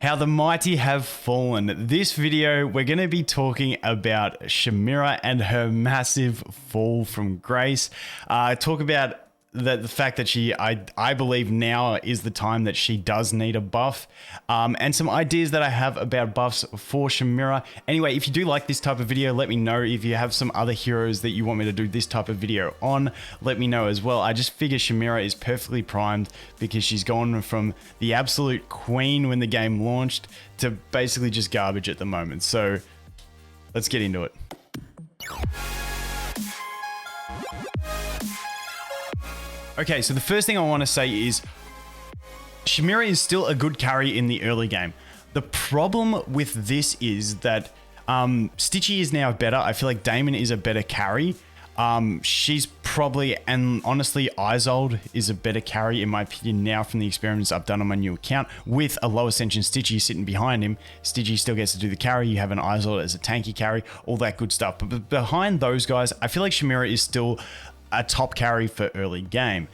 How the mighty have fallen. This video, we're going to be talking about Shemira and her massive fall from grace. Talk about the fact that I believe now is the time that she does need a buff, and some ideas that I have about buffs for Shemira. Anyway, if you do like this type of video, let me know. If you have some other heroes that you want me to do this type of video on, let me know as well. I just figure Shemira is perfectly primed because she's gone from the absolute queen when the game launched to basically just garbage at the moment. So let's get into it. Okay, so the first thing I want to say is Shemira is still a good carry in the early game. The problem with this is that Stitchy is now better. I feel like Damon is a better carry. She's probably, and honestly, Aioli is a better carry in my opinion now from the experiments I've done on my new account with a low ascension Stitchy sitting behind him. Stitchy still gets to do the carry. You have an Aioli as a tanky carry, all that good stuff. But behind those guys, I feel like Shemira is still a top carry for early game.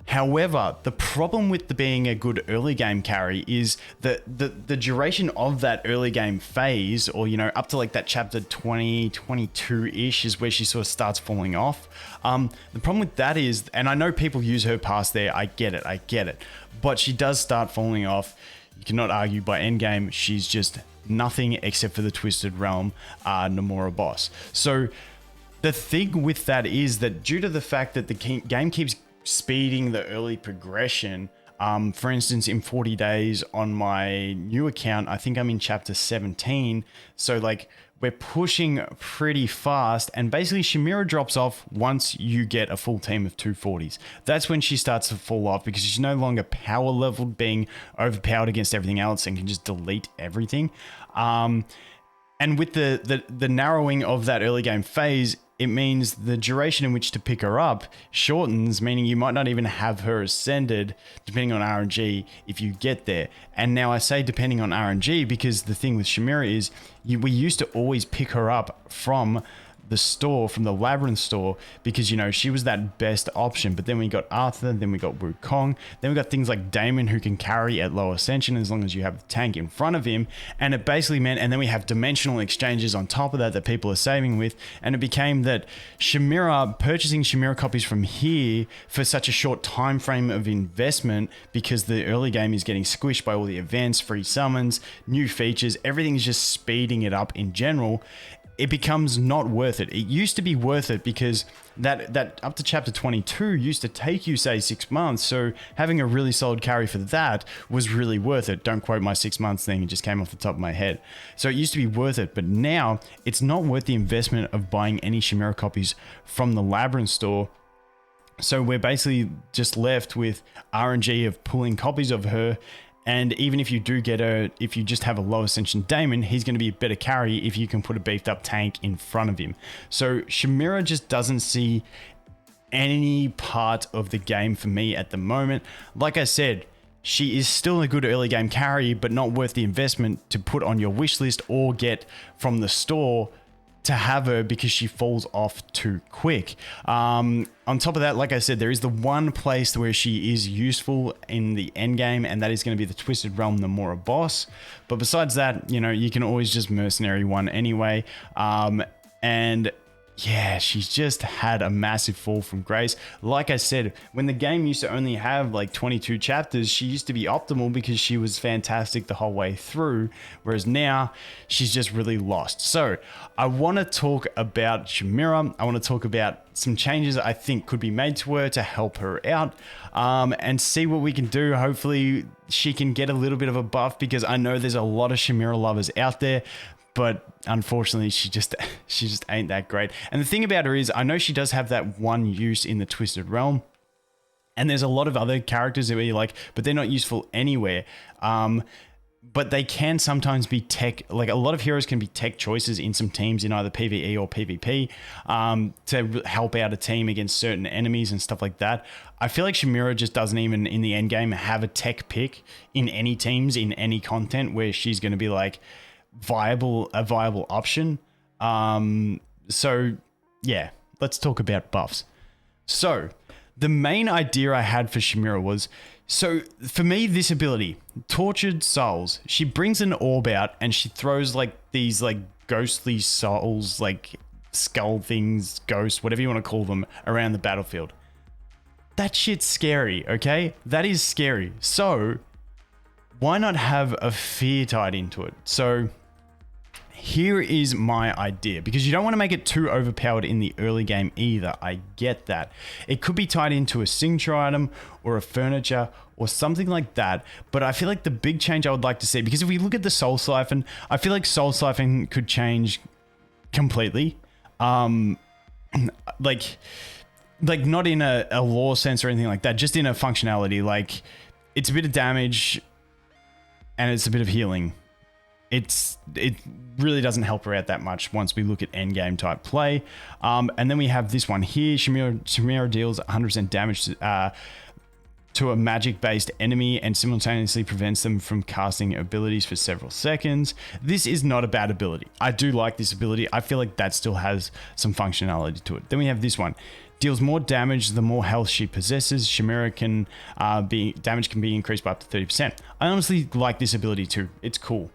However, the problem with being a good early game carry is that the duration of that early game phase, or up to like that chapter 20, 22-ish is where she sort of starts falling off. The problem with that is, and I know people use her past there, I get it, but she does start falling off. You cannot argue by endgame, she's just nothing except for the Twisted Realm Nomura boss. So the thing with that is that due to the fact that the game keeps speeding the early progression, for instance, in 40 days on my new account, I think I'm in chapter 17. So like we're pushing pretty fast, and basically Shemira drops off once you get a full team of 240s. That's when she starts to fall off because she's no longer power leveled, being overpowered against everything else and can just delete everything. And with the narrowing of that early game phase, it means the duration in which to pick her up shortens, meaning you might not even have her ascended, depending on RNG, if you get there. And now I say depending on RNG because the thing with Shemira is we used to always pick her up from the store, from the Labyrinth store, because she was that best option. But then we got Arthur, then we got Wukong, then we got things like Damon who can carry at low ascension as long as you have the tank in front of him. And it basically meant, and then we have dimensional exchanges on top of that people are saving with, and it became that Shemira, purchasing Shemira copies from here for such a short time frame of investment, because the early game is getting squished by all the events, free summons, new features, everything's just speeding it up in general. It becomes not worth it. It used to be worth it because that up to chapter 22 used to take you, say, 6 months. So having a really solid carry for that was really worth it. Don't quote my 6 months thing. It just came off the top of my head. So it used to be worth it, but now it's not worth the investment of buying any Shemira copies from the Labyrinth store. So we're basically just left with RNG of pulling copies of her. And even if you do get if you just have a low ascension Damon, he's going to be a better carry if you can put a beefed up tank in front of him. So Shemira just doesn't see any part of the game for me at the moment. Like I said, she is still a good early game carry, but not worth the investment to put on your wish list or get from the store to have her because she falls off too quick. On top of that, like I said, there is the one place where she is useful in the end game, and that is going to be the Twisted Realm Nomura boss. But besides that, you can always just mercenary one anyway. And yeah, she's just had a massive fall from grace. Like I said, when the game used to only have like 22 chapters, she used to be optimal because she was fantastic the whole way through, whereas now she's just really lost. So I want to talk about Shemira. I want to talk about some changes I think could be made to her to help her out, and see what we can do. Hopefully she can get a little bit of a buff, because I know there's a lot of Shemira lovers out there, but unfortunately, she just ain't that great. And the thing about her is, I know she does have that one use in the Twisted Realm, and there's a lot of other characters that you're like, but they're not useful anywhere. But they can sometimes be tech, like a lot of heroes can be tech choices in some teams in either PvE or PvP, to help out a team against certain enemies and stuff like that. I feel like Shemira just doesn't even in the end game have a tech pick in any teams, in any content where she's going to be like a viable option. So yeah, let's talk about buffs. So the main idea I had for Shemira was, so for me, this ability, Tortured Souls, she brings an orb out and she throws like these like ghostly souls, like skull things, ghosts, whatever you want to call them, around the battlefield. That shit's scary, okay? That is scary. So why not have a fear tied into it? So here is my idea, because you don't want to make it too overpowered in the early game either. I get that. It could be tied into a signature item or a furniture or something like that. But I feel like the big change I would like to see, because if we look at the Soul Siphon, I feel like Soul Siphon could change completely. Like not in a lore sense or anything like that, just in a functionality. Like it's a bit of damage and it's a bit of healing. It really doesn't help her out that much once we look at endgame type play. And then we have this one here. Shemira deals 100% damage to a magic-based enemy and simultaneously prevents them from casting abilities for several seconds. This is not a bad ability. I do like this ability. I feel like that still has some functionality to it. Then we have this one. Deals more damage the more health she possesses. Shemira damage can be increased by up to 30%. I honestly like this ability too. It's cool.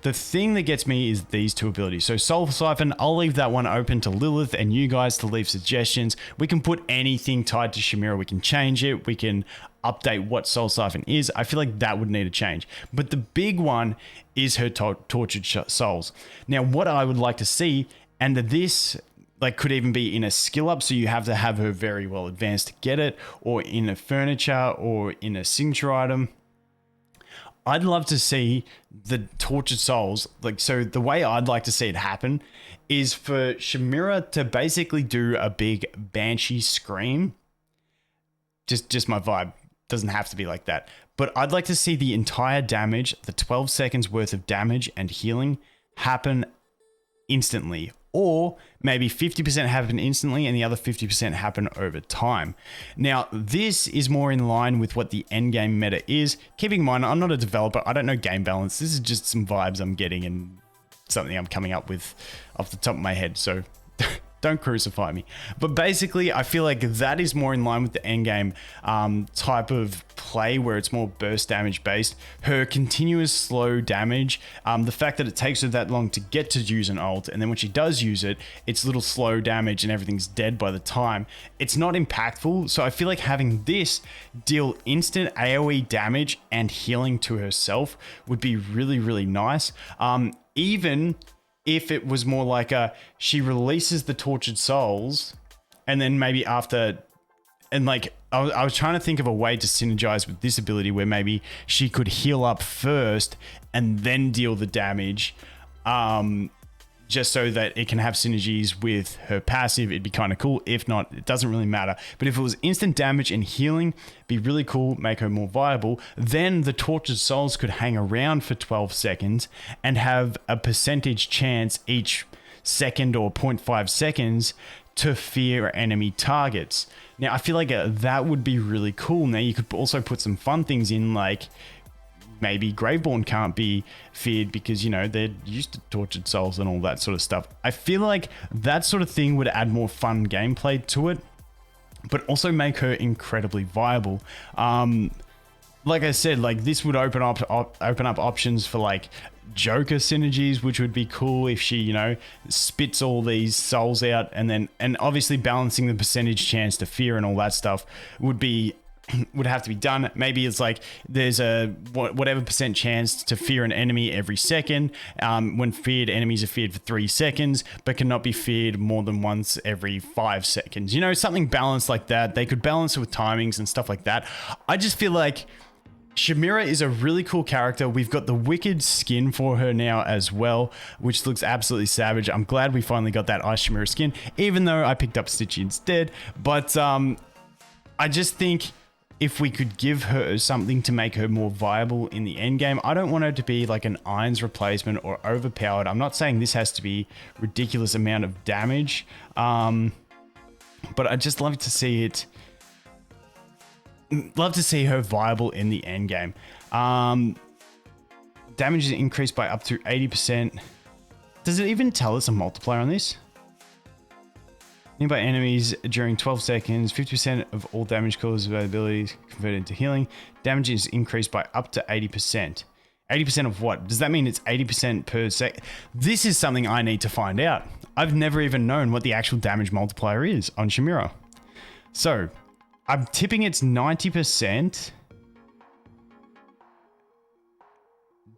The thing that gets me is these two abilities. So Soul Siphon, I'll leave that one open to Lilith and you guys to leave suggestions. We can put anything tied to Shemira. We can change it. We can update what Soul Siphon is. I feel like that would need a change. But the big one is her Tortured Souls. Now, what I would like to see, and this like could even be in a skill up, so you have to have her very well advanced to get it, or in a furniture or in a signature item. I'd love to see the Tortured Souls, like, so the way I'd like to see it happen is for Shemira to basically do a big Banshee scream. Just my vibe. Doesn't have to be like that. But I'd like to see the entire damage, the 12 seconds worth of damage and healing happen instantly. Or maybe 50% happen instantly and the other 50% happen over time. Now, this is more in line with what the endgame meta is. Keeping in mind, I'm not a developer. I don't know game balance. This is just some vibes I'm getting and something I'm coming up with off the top of my head. So don't crucify me. But basically, I feel like that is more in line with the endgame type of play where it's more burst damage based. Her continuous slow damage, the fact that it takes her that long to get to use an ult, and then when she does use it, it's little slow damage and everything's dead by the time. It's not impactful. So I feel like having this deal instant AoE damage and healing to herself would be really, really nice. Even if it was more like she releases the Tortured Souls and then maybe after, and like, I was trying to think of a way to synergize with this ability where maybe she could heal up first and then deal the damage, just so that it can have synergies with her passive. It'd be kind of cool. If not, it doesn't really matter. But if it was instant damage and healing, be really cool, make her more viable. Then the Tortured Souls could hang around for 12 seconds and have a percentage chance each second or 0.5 seconds to fear enemy targets. Now, I feel like that would be really cool. Now, you could also put some fun things in, like maybe Graveborn can't be feared because, you know, they're used to Tortured Souls and all that sort of stuff. I feel like that sort of thing would add more fun gameplay to it, but also make her incredibly viable. Like I said, like this would open up options for like Joker synergies, which would be cool if she, you know, spits all these souls out, and obviously balancing the percentage chance to fear and all that stuff would have to be done. Maybe it's like there's a whatever percent chance to fear an enemy every second. When feared enemies are feared for 3 seconds, but cannot be feared more than once every 5 seconds. You know, something balanced like that. They could balance it with timings and stuff like that. I just feel like Shemira is a really cool character. We've got the Wicked skin for her now as well, which looks absolutely savage. I'm glad we finally got that Ice Shemira skin, even though I picked up Stitchy instead. But I just think if we could give her something to make her more viable in the end game. I don't want her to be like an Irons replacement or overpowered. I'm not saying this has to be ridiculous amount of damage, but I'd just love to see it. Love to see her viable in the end game. Damage is increased by up to 80%. Does it even tell us a multiplier on this? Nearby enemies during 12 seconds, 50% of all damage caused by abilities converted into healing. Damage is increased by up to 80%. 80% of what? Does that mean it's 80% per sec? This is something I need to find out. I've never even known what the actual damage multiplier is on Shemira. So, I'm tipping it's 90%.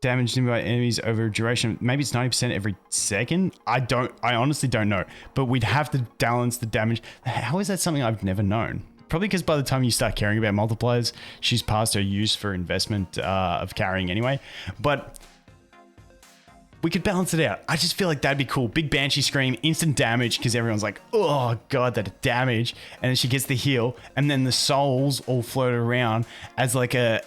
Damage by enemies over a duration. Maybe it's 90% every second. I honestly don't know. But we'd have to balance the damage. How is that something I've never known? Probably because by the time you start caring about multipliers, she's past her use for investment of carrying anyway. But we could balance it out. I just feel like that'd be cool. Big Banshee Scream, instant damage, because everyone's like, oh god, that damage. And then she gets the heal, and then the souls all float around as like a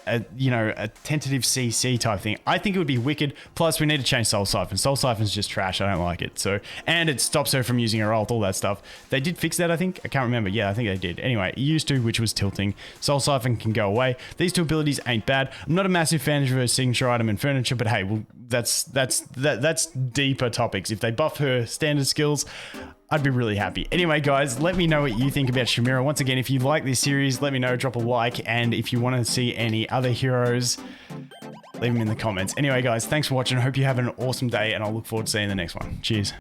tentative CC type thing. I think it would be wicked. Plus, we need to change Soul Siphon. Soul Siphon's just trash. I don't like it. So, and it stops her from using her ult, all that stuff. They did fix that, I think. I can't remember. Yeah, I think they did. Anyway, it used to, which was tilting. Soul Siphon can go away. These two abilities ain't bad. I'm not a massive fan of her signature item and furniture, but hey, well, that's deeper topics. If they buff her standard skills, I'd be really happy. Anyway, guys, let me know what you think about Shemira. Once again, if you like this series, let me know, drop a like, and if you want to see any other heroes, leave them in the comments. Anyway, guys, thanks for watching. I hope you have an awesome day, and I'll look forward to seeing the next one. Cheers.